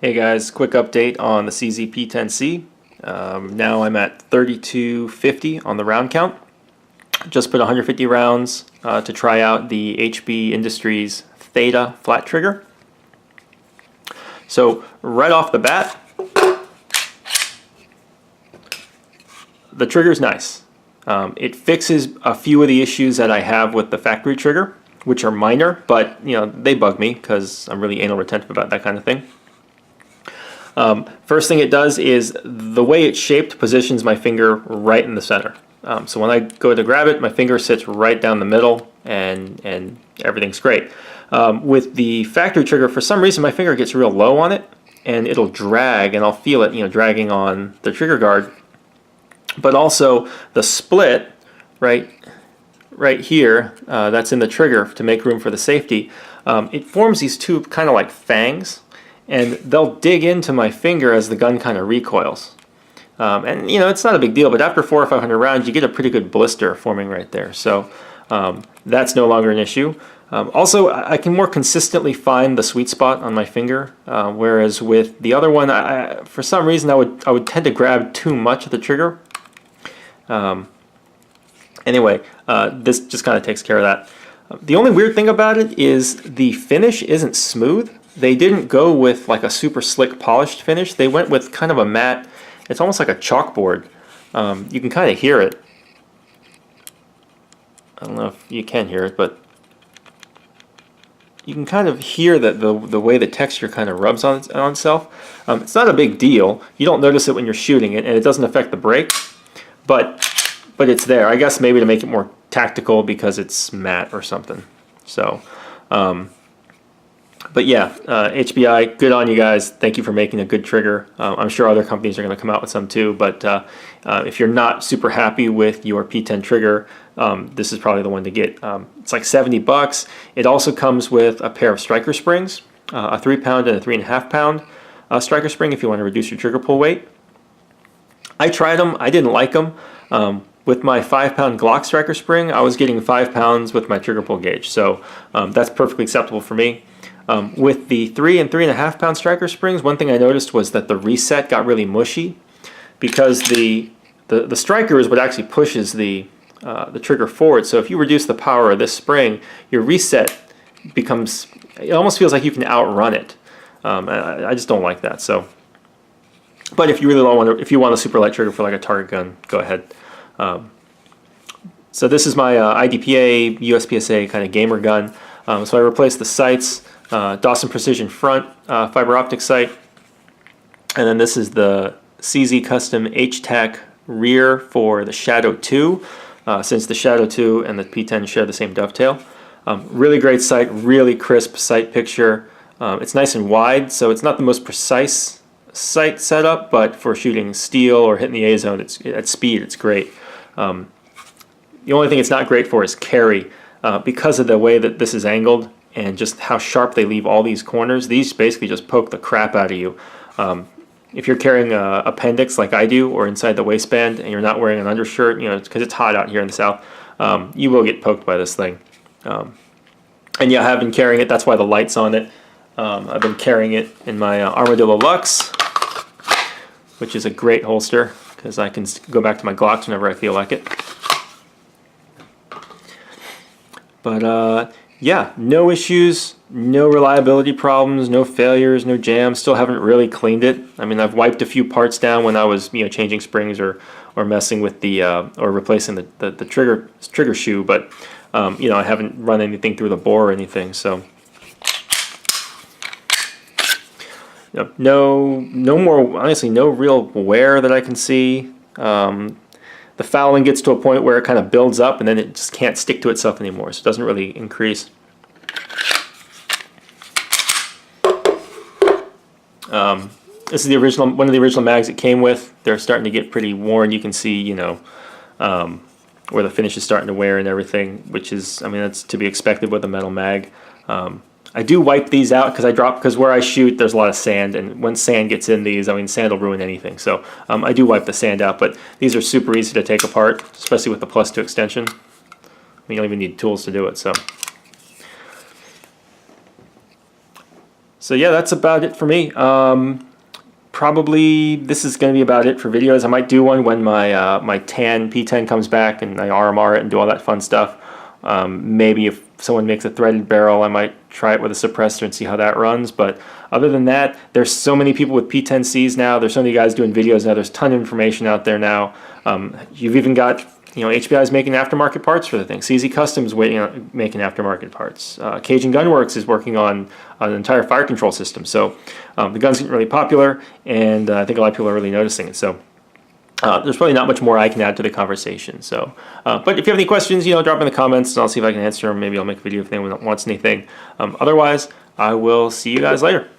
Hey guys, quick update on the CZ P-10C. Now I'm at 3250 on the round count. Just put 150 rounds to try out the HB Industries Theta flat trigger. So right off the bat, the trigger's nice. It fixes a few of the issues that I have with the factory trigger, which are minor, but they bug me because I'm really anal retentive about that kind of thing. First thing it does is the way it's shaped positions my finger right in the center. So when I go to grab it, my finger sits right down the middle and everything's great. With the factory trigger, for some reason my finger gets real low on it and it'll drag, and I'll feel it dragging on the trigger guard. But also the split right here that's in the trigger to make room for the safety, it forms these two kind of like fangs, and they'll dig into my finger as the gun kind of recoils. And it's not a big deal, but after 400 or 500 rounds you get a pretty good blister forming right there. So that's no longer an issue. Also, I can more consistently find the sweet spot on my finger, whereas with the other one, for some reason I would tend to grab too much of the trigger. Anyway, this just kind of takes care of that. The only weird thing about it is the finish isn't smooth. They didn't go with like a super slick polished finish. They went with kind of a matte, it's almost like a chalkboard. You can kind of hear it. I don't know if you can hear it, but you can kind of hear that the way the texture kind of rubs on itself. It's not a big deal. You don't notice it when you're shooting it, and it doesn't affect the break, but it's there. I guess maybe to make it more tactical because it's matte or something. So, but yeah, HBI, good on you guys. Thank you for making a good trigger. I'm sure other companies are going to come out with some too, but if you're not super happy with your P10 trigger, this is probably the one to get. It's like 70 bucks. It also comes with a pair of striker springs, a 3-pound and a 3.5-pound striker spring if you want to reduce your trigger pull weight. I tried them. I didn't like them. With my 5-pound Glock striker spring, I was getting 5 pounds with my trigger pull gauge, so that's perfectly acceptable for me. With the 3 and 3.5-pound striker springs, one thing I noticed was that the reset got really mushy because the striker is what actually pushes the trigger forward. So if you reduce the power of this spring, your reset becomes, it almost feels like you can outrun it. I just don't like that. So, but if you really don't want to, if you want a super light trigger for like a target gun, go ahead. So this is my IDPA USPSA kind of gamer gun. So I replaced the sights, Dawson Precision front fiber optic sight, and then this is the CZ Custom H-Tac rear for the Shadow 2, since the Shadow 2 and the P10 share the same dovetail. Really great sight, really crisp sight picture. It's nice and wide, so it's not the most precise sight setup, but for shooting steel or hitting the A zone, at speed, it's great. The only thing it's not great for is carry. Because of the way that this is angled and just how sharp they leave all these corners, these basically just poke the crap out of you. If you're carrying an appendix like I do, or inside the waistband, and you're not wearing an undershirt, because it's hot out here in the South, you will get poked by this thing. And yeah, I have been carrying it. That's why the light's on it. I've been carrying it in my Armadillo Lux, which is a great holster because I can go back to my Glocks whenever I feel like it. But yeah, no issues, no reliability problems, no failures, no jams. Still haven't really cleaned it. I mean, I've wiped a few parts down when I was changing springs or messing with the or replacing the trigger shoe, but I haven't run anything through the bore or anything. So no more, honestly, no real wear that I can see. The fouling gets to a point where it kind of builds up and then it just can't stick to itself anymore, so it doesn't really increase. This is the original, one of the original mags it came with. They're starting to get pretty worn. You can see, where the finish is starting to wear and everything, which is, I mean, that's to be expected with a metal mag. I do wipe these out because where I shoot there's a lot of sand, and when sand gets in these, I mean, sand will ruin anything. So I do wipe the sand out, but these are super easy to take apart, especially with the +2 extension. I mean, you don't even need tools to do it. So So yeah, that's about it for me. Probably this is going to be about it for videos. I might do one when my my tan P10 comes back and I RMR it and do all that fun stuff. Maybe if someone makes a threaded barrel, I might try it with a suppressor and see how that runs. But other than that, there's so many people with P-10Cs now. There's so many guys doing videos now. There's a ton of information out there now. You've even got, HBI is making aftermarket parts for the thing. CZ Customs making aftermarket parts. Cajun Gunworks is working on an entire fire control system. So the gun's getting really popular, and I think a lot of people are really noticing it. So there's probably not much more I can add to the conversation. So, but if you have any questions, drop in the comments, and I'll see if I can answer them. Maybe I'll make a video if anyone wants anything. Otherwise, I will see you guys later.